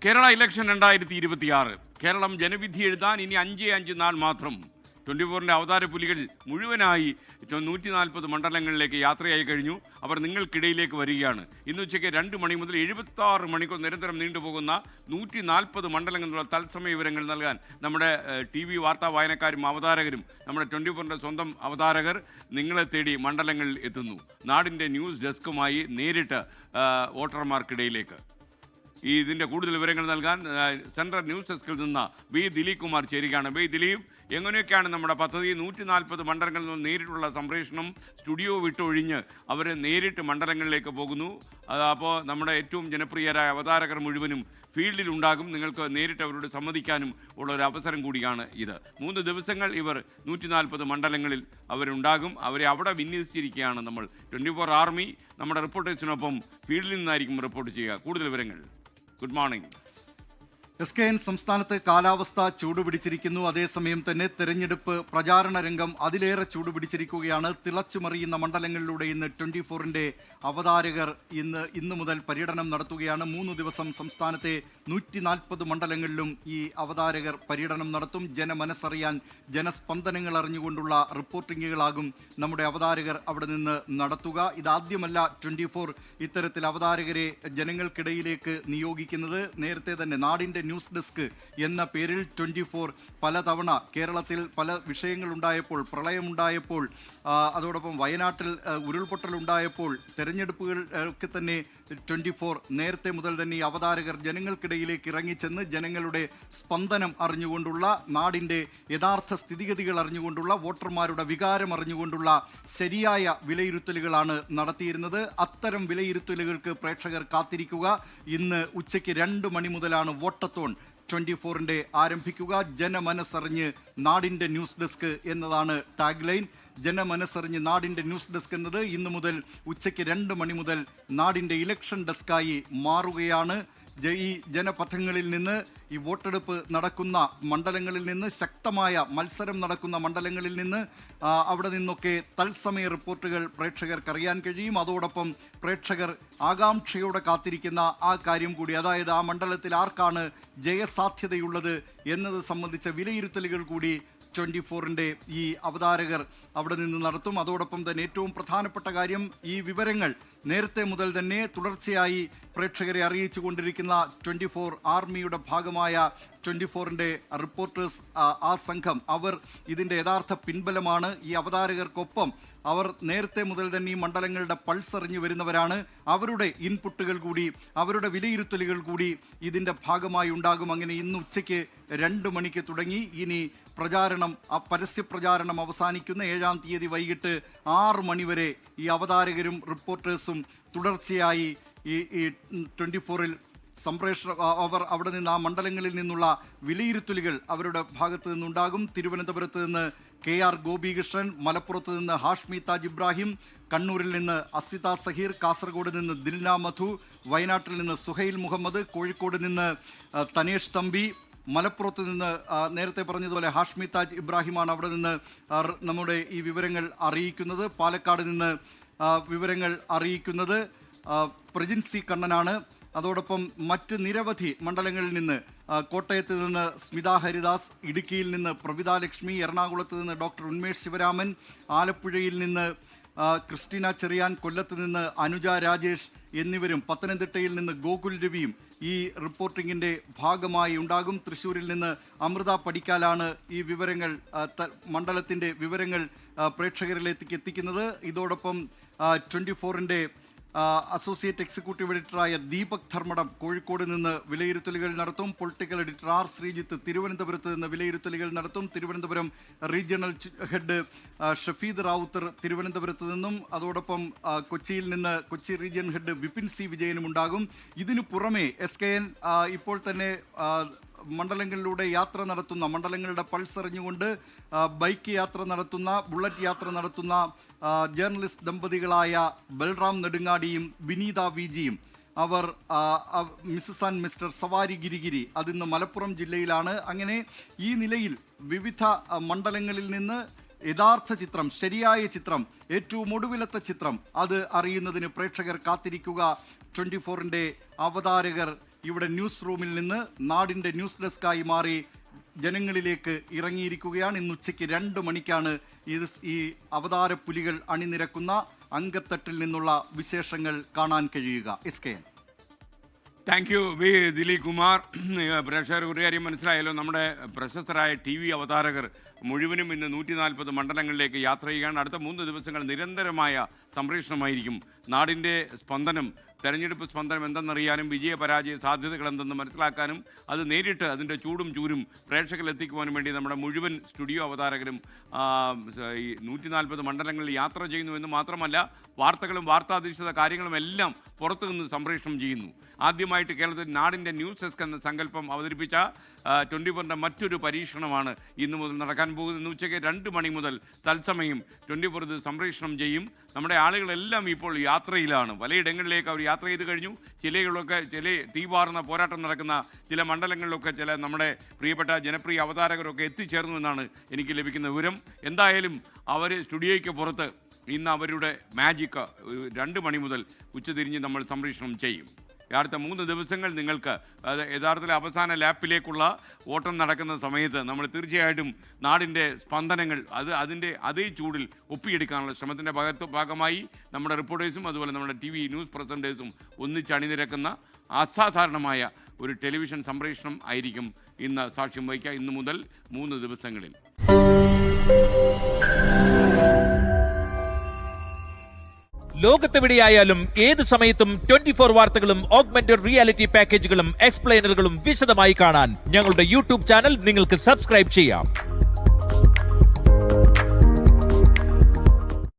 Kerala election 2026 Keralam ജനവിധി എഴുതാൻ ഇനി 5 നാൾ മാത്രം. 24-ന്റെ അവതാര പുലികൾ മുഴുവനായി 140 മണ്ഡലങ്ങളിലേക്ക് യാത്രയായി കഴിഞ്ഞു. അവർ നിങ്ങൾക്കിടയിലേക്ക് വരികയാണ്. ഇന്ന് ഉച്ചയ്ക്ക് 2 മണി മുതൽ 76 മണിക്കൂർ നിരന്തരം നീണ്ടുപോകുന്ന 140 മണ്ഡലങ്ങളിലുള്ള തത്സമയ വിവരങ്ങൾ നൽകാൻ നമ്മുടെ TV വാർത്താ വായനക്കാരും അവതാരകരും നമ്മുടെ 24-ന്റെ സ്വന്തം അവതാരകർ നിങ്ങളെ തേടി മണ്ഡലങ്ങളിൽ എത്തുന്നു. നാടിൻ്റെ ന്യൂസ് ഡെസ്കുമായി നേരിട്ട് വോട്ടർമാർക്കിടയിലേക്ക്. ഇതിൻ്റെ കൂടുതൽ വിവരങ്ങൾ നൽകാൻ സെൻട്രൽ ന്യൂസ് ഡെസ്കിൽ നിന്ന് ബി ദിലീപ് കുമാർ ചേരുകയാണ്. ബി ദിലീപ്, എങ്ങനെയൊക്കെയാണ് നമ്മുടെ പദ്ധതി? 140 മണ്ഡലങ്ങളിൽ നിന്ന് നേരിട്ടുള്ള സംപ്രേഷണം, സ്റ്റുഡിയോ വിട്ടൊഴിഞ്ഞ് അവർ നേരിട്ട് മണ്ഡലങ്ങളിലേക്ക് പോകുന്നു. അപ്പോൾ നമ്മുടെ ഏറ്റവും ജനപ്രിയരായ അവതാരകർ മുഴുവനും ഫീൽഡിലുണ്ടാകും. നിങ്ങൾക്ക് നേരിട്ട് അവരോട് സംവദിക്കാനും ഉള്ള ഒരു അവസരം കൂടിയാണ് ഇത്. 3 ദിവസങ്ങൾ ഇവർ 140 മണ്ഡലങ്ങളിൽ അവരുണ്ടാകും. അവരെ അവിടെ വിന്യസിച്ചിരിക്കുകയാണ് നമ്മൾ. 24 ആർമി നമ്മുടെ റിപ്പോർട്ടേഴ്സിനൊപ്പം ഫീൽഡിൽ നിന്നായിരിക്കും റിപ്പോർട്ട് ചെയ്യുക. കൂടുതൽ വിവരങ്ങൾ. Good morning. SKN സംസ്ഥാനത്ത് കാലാവസ്ഥ ചൂടുപിടിച്ചിരിക്കുന്നു. അതേസമയം തന്നെ തെരഞ്ഞെടുപ്പ് പ്രചാരണ രംഗം അതിലേറെ ചൂടുപിടിച്ചിരിക്കുകയാണ്. തിളച്ചുമറിയുന്ന മണ്ഡലങ്ങളിലൂടെ ഇന്ന് 24-ന്റെ അവതാരകർ ഇന്ന് മുതൽ പര്യടനം നടത്തുകയാണ്. 3 ദിവസം സംസ്ഥാനത്തെ 140 മണ്ഡലങ്ങളിലും ഈ അവതാരകർ പര്യടനം നടത്തും. ജനമനസ്സറിയാൻ, ജനസ്പന്ദനങ്ങൾ അറിഞ്ഞുകൊണ്ടുള്ള റിപ്പോർട്ടിങ്ങുകളാകും നമ്മുടെ അവതാരകർ അവിടെ നിന്ന് നടത്തുക. ഇതാദ്യമല്ല 24 ഇത്തരത്തിൽ അവതാരകരെ ജനങ്ങൾക്കിടയിലേക്ക് നിയോഗിക്കുന്നത്. നേരത്തെ തന്നെ നാടിൻ്റെ ന്യൂസ് ഡെസ്ക് എന്ന പേരിൽ 24 പലതവണ കേരളത്തിൽ പല വിഷയങ്ങളുണ്ടായപ്പോൾ, പ്രളയമുണ്ടായപ്പോൾ, അതോടൊപ്പം വയനാട്ടിൽ ഉരുൾപൊട്ടലുണ്ടായപ്പോൾ, തെരഞ്ഞെടുപ്പുകൾക്ക് തന്നെ 24 നേരത്തെ മുതൽ തന്നെ ഈ അവതാരകർ ജനങ്ങൾക്കിടയിലേക്ക് ഇറങ്ങിച്ചെന്ന് ജനങ്ങളുടെ സ്പന്ദനം അറിഞ്ഞുകൊണ്ടുള്ള, നാടിൻ്റെ യഥാർത്ഥ സ്ഥിതിഗതികൾ അറിഞ്ഞുകൊണ്ടുള്ള, വോട്ടർമാരുടെ വികാരം അറിഞ്ഞുകൊണ്ടുള്ള ശരിയായ വിലയിരുത്തലുകളാണ് നടത്തിയിരുന്നത്. അത്തരം വിലയിരുത്തലുകൾക്ക് പ്രേക്ഷകർ കാത്തിരിക്കുക. ഇന്ന് ഉച്ചയ്ക്ക് 2 മണി മുതലാണ് വോട്ടത്തോൺ 24-ന്റെ ആരംഭിക്കുക. ജനമനസ്സറിഞ്ഞ് നാടിൻ്റെ ന്യൂസ് ഡെസ്ക് എന്നതാണ് ടാഗ് ലൈൻ. ജനമനസ്സറിഞ്ഞ് നാടിൻ്റെ ന്യൂസ് ഡെസ്ക് എന്നത് ഇന്നു മുതൽ ഉച്ചയ്ക്ക് 2 മണി മുതൽ നാടിൻ്റെ ഇലക്ഷൻ ഡെസ്കായി മാറുകയാണ്. ഈ ജനപഥങ്ങളിൽ നിന്ന്, ഈ വോട്ടെടുപ്പ് നടക്കുന്ന മണ്ഡലങ്ങളിൽ നിന്ന്, ശക്തമായ മത്സരം നടക്കുന്ന മണ്ഡലങ്ങളിൽ നിന്ന്, അവിടെ നിന്നൊക്കെ തത്സമയ റിപ്പോർട്ടുകൾ പ്രേക്ഷകർക്ക് അറിയാൻ കഴിയും. അതോടൊപ്പം പ്രേക്ഷകർ ആകാംക്ഷയോടെ കാത്തിരിക്കുന്ന ആ കാര്യം കൂടി, അതായത് ആ മണ്ഡലത്തിൽ ആർക്കാണ് ജയസാധ്യതയുള്ളത് എന്നത് സംബന്ധിച്ച വിലയിരുത്തലുകൾ കൂടി 24-ന്റെ ഈ അവതാരകർ അവിടെ നിന്ന് നടത്തും. അതോടൊപ്പം തന്നെ ഏറ്റവും പ്രധാനപ്പെട്ട കാര്യം, ഈ വിവരങ്ങൾ നേരത്തെ മുതൽ തന്നെ തുടർച്ചയായി പ്രേക്ഷകരെ അറിയിച്ചു കൊണ്ടിരിക്കുന്ന 24 ആർമിയുടെ ഭാഗമായ 24-ന്റെ റിപ്പോർട്ടേഴ്സ്, ആ സംഘം, അവർ ഇതിൻ്റെ യഥാർത്ഥ പിൻബലമാണ്. ഈ അവതാരകർക്കൊപ്പം അവർ നേരത്തെ മുതൽ തന്നെ ഈ മണ്ഡലങ്ങളുടെ പൾസ് അറിഞ്ഞു വരുന്നവരാണ്. അവരുടെ ഇൻപുട്ടുകൾ കൂടി, അവരുടെ വിലയിരുത്തലുകൾ കൂടി ഇതിൻ്റെ ഭാഗമായി ഉണ്ടാകും. അങ്ങനെ ഇന്ന് ഉച്ചയ്ക്ക് 2 മണിക്ക് തുടങ്ങി. ഇനി പ്രചാരണം, പരസ്യ പ്രചാരണം അവസാനിക്കുന്ന 7-ാം തീയതി വൈകിട്ട് 6 മണിവരെ ഈ അവതാരകരും റിപ്പോർട്ടേഴ്സും തുടർച്ചയായി ഈ 24-ൽ അവർ അവിടെ നിന്ന്, ആ മണ്ഡലങ്ങളിൽ നിന്നുള്ള വിലയിരുത്തലുകൾ അവരുടെ ഭാഗത്തു നിന്നുണ്ടാകും. തിരുവനന്തപുരത്ത് നിന്ന് KR ഗോപികൃഷ്ണൻ, മലപ്പുറത്ത് നിന്ന് ഹാഷ്മി താജ് ഇബ്രാഹിം, കണ്ണൂരിൽ നിന്ന് അസിത സഹീർ, കാസർഗോഡ് നിന്ന് ദിൽന മധു, വയനാട്ടിൽ നിന്ന് സുഹൈൽ മുഹമ്മദ്, കോഴിക്കോട് നിന്ന് തനേഷ് തമ്പി, മലപ്പുറത്ത് നിന്ന് നേരത്തെ പറഞ്ഞതുപോലെ ഹാഷ്മി താജ് ഇബ്രാഹിമാണ് അവിടെ നിന്ന് നമ്മുടെ ഈ വിവരങ്ങൾ അറിയിക്കുന്നത്. പാലക്കാട് നിന്ന് വിവരങ്ങൾ അറിയിക്കുന്നത് പ്രജിൻസി കണ്ണനാണ്. അതോടൊപ്പം മറ്റ് നിരവധി മണ്ഡലങ്ങളിൽ നിന്ന്, കോട്ടയത്ത് നിന്ന് സ്മിത ഹരിദാസ്, ഇടുക്കിയിൽ നിന്ന് പ്രവിത ലക്ഷ്മി, എറണാകുളത്ത് നിന്ന് ഡോക്ടർ ഉന്മേഷ് ശിവരാമൻ, ആലപ്പുഴയിൽ നിന്ന് ക്രിസ്റ്റീന ചെറിയാൻ, കൊല്ലത്ത് നിന്ന് അനുജ രാജേഷ് എന്നിവരും, പത്തനംതിട്ടയിൽ നിന്ന് ഗോകുൽ രവിയും ഈ റിപ്പോർട്ടിങ്ങിൻ്റെ ഭാഗമായി ഉണ്ടാകും. തൃശ്ശൂരിൽ നിന്ന് അമൃത പടിക്കാലാണ് ഈ വിവരങ്ങൾ, മണ്ഡലത്തിൻ്റെ വിവരങ്ങൾ പ്രേക്ഷകരിലേക്ക് എത്തിക്കുന്നത്. ഇതോടൊപ്പം 24-ന്റെ അസോസിയേറ്റ് എക്സിക്യൂട്ടീവ് എഡിറ്ററായ ദീപക് ധർമ്മടം കോഴിക്കോട് നിന്ന് വിലയിരുത്തലുകൾ നടത്തും. പൊളിറ്റിക്കൽ എഡിറ്റർ R ശ്രീജിത്ത് തിരുവനന്തപുരത്ത് നിന്ന് വിലയിരുത്തലുകൾ നടത്തും. തിരുവനന്തപുരം റീജിയണൽ ഹെഡ് ഷഫീദ് റാവുത്തർ തിരുവനന്തപുരത്ത് നിന്നും, അതോടൊപ്പം കൊച്ചിയിൽ നിന്ന് Kochi region head Vipin C വിജയനും ഉണ്ടാകും. ഇതിനു പുറമെ SKN ഇപ്പോൾ തന്നെ മണ്ഡലങ്ങളിലൂടെ യാത്ര നടത്തുന്ന, മണ്ഡലങ്ങളുടെ പൾസ് അറിഞ്ഞുകൊണ്ട് ബൈക്ക് യാത്ര നടത്തുന്ന, ബുള്ളറ്റ് യാത്ര നടത്തുന്ന ജേർണലിസ്റ്റ് ദമ്പതികളായ ബൽറാം നെടുങ്ങാടിയും വിനീത വിജിയും, അവർ Mrs and Mister Savari Girigiri, അതിന്ന് മലപ്പുറം ജില്ലയിലാണ്. അങ്ങനെ ഈ നിലയിൽ വിവിധ മണ്ഡലങ്ങളിൽ നിന്ന് യഥാർത്ഥ ചിത്രം, ശരിയായ ചിത്രം, ഏറ്റവും ഒടുവിലത്തെ ചിത്രം അത് അറിയുന്നതിന് പ്രേക്ഷകർ കാത്തിരിക്കുക. 24-ന്റെ അവതാരകർ ഇവിടെ ന്യൂസ് റൂമിൽ നിന്ന് നാടിന്റെ ന്യൂസ് ഡെസ്കായി മാറി ജനങ്ങളിലേക്ക് ഇറങ്ങിയിരിക്കുകയാണ്. ഇന്ന് ഉച്ചയ്ക്ക് 2 മണിക്കാണ് ഈ അവതാര പുലികൾ അണിനിരക്കുന്ന അങ്കത്തട്ടിൽ നിന്നുള്ള വിശേഷങ്ങൾ കാണാൻ കഴിയുക. SKN. Thank you V Dileep Kumar. പ്രേക്ഷകർ ഒരു കാര്യം മനസ്സിലായല്ലോ, നമ്മുടെ പ്രശസ്തരായ TV അവതാരകർ മുഴുവനും ഇന്ന് 140 മണ്ഡലങ്ങളിലേക്ക് യാത്ര ചെയ്യുകയാണ്. അടുത്ത 3 ദിവസങ്ങൾ നിരന്തരമായ സംപ്രേഷണമായിരിക്കും. നാടിൻ്റെ സ്പന്ദനം, തെരഞ്ഞെടുപ്പ് സ്പന്ദനം എന്തെന്നറിയാനും വിജയപരാജയ സാധ്യതകൾ എന്തെന്ന് മനസ്സിലാക്കാനും അത് നേരിട്ട് അതിൻ്റെ ചൂടും ചൂരും പ്രേക്ഷകരിൽ എത്തിക്കുവാനും വേണ്ടി നമ്മുടെ മുഴുവൻ സ്റ്റുഡിയോ അവതാരകരും ഈ 140 മണ്ഡലങ്ങളിൽ യാത്ര ചെയ്യുന്നു എന്ന് മാത്രമല്ല, വാർത്തകളും വാർത്താധിഷ്ഠിത കാര്യങ്ങളും എല്ലാം പുറത്തു നിന്ന് സംപ്രേഷണം ചെയ്യുന്നു. ആദ്യമായിട്ട് കേരളത്തിൽ നാടിൻ്റെ ന്യൂസ് ഡെസ്ക് എന്ന സങ്കല്പം അവതരിപ്പിച്ച 24ന്റെ മറ്റൊരു പരീക്ഷണമാണ് ഇന്ന് മുതൽ നടക്കാൻ പോകുന്നത്. ഉച്ചയ്ക്ക് 2 മണി മുതൽ തത്സമയം 24 ഇത് സംപ്രേഷണം ചെയ്യും. നമ്മുടെ ആളുകളെല്ലാം ഇപ്പോൾ യാത്രയിലാണ്. പലയിടങ്ങളിലേക്ക് അവർ യാത്ര ചെയ്ത് കഴിഞ്ഞു. ചില തീവാർന്ന പോരാട്ടം നടക്കുന്ന ചില മണ്ഡലങ്ങളിലൊക്കെ ചില നമ്മുടെ പ്രിയപ്പെട്ട ജനപ്രിയ അവതാരകരൊക്കെ എത്തിച്ചേർന്നു എന്നാണ് എനിക്ക് ലഭിക്കുന്ന വിവരം. എന്തായാലും അവർ സ്റ്റുഡിയോയ്ക്ക് പുറത്ത് ഇന്ന് അവരുടെ മാജിക് 2 മണി മുതൽ ഉച്ചതിരിഞ്ഞ് നമ്മൾ സംപ്രേഷണം ചെയ്യും. അടുത്ത 3 ദിവസങ്ങൾ നിങ്ങൾക്ക് യഥാർത്ഥത്തിൽ അവസാന ലാപ്പിലേക്കുള്ള ഓട്ടം നടക്കുന്ന സമയത്ത് നമ്മൾ തീർച്ചയായിട്ടും നാടിൻ്റെ സ്പന്ദനങ്ങൾ അതിൻ്റെ അതേ ചൂടിൽ ഒപ്പിയെടുക്കാനുള്ള ശ്രമത്തിൻ്റെ ഭാഗമായി നമ്മുടെ റിപ്പോർട്ടേഴ്സും അതുപോലെ നമ്മുടെ TV ന്യൂസ് പ്രസൻറ്റേഴ്സും ഒന്നിച്ചണിനിരക്കുന്ന അസാധാരണമായ ഒരു ടെലിവിഷൻ സംപ്രേഷണം ആയിരിക്കും ഇന്ന് സാക്ഷ്യം വഹിക്കുക. ഇന്നു മുതൽ 3 ദിവസങ്ങളിൽ. ലോകത്തെവിടെയായാലും ഏത് സമയത്തും 24 വാർത്തകളും ഓഗ്മെന്റഡ് റിയാലിറ്റി പാക്കേജുകളും എക്സ്പ്ലെയിനറുകളും വിശദമായി കാണാൻ ഞങ്ങളുടെ YouTube ചാനൽ നിങ്ങൾക്ക് സബ്സ്ക്രൈബ് ചെയ്യാം.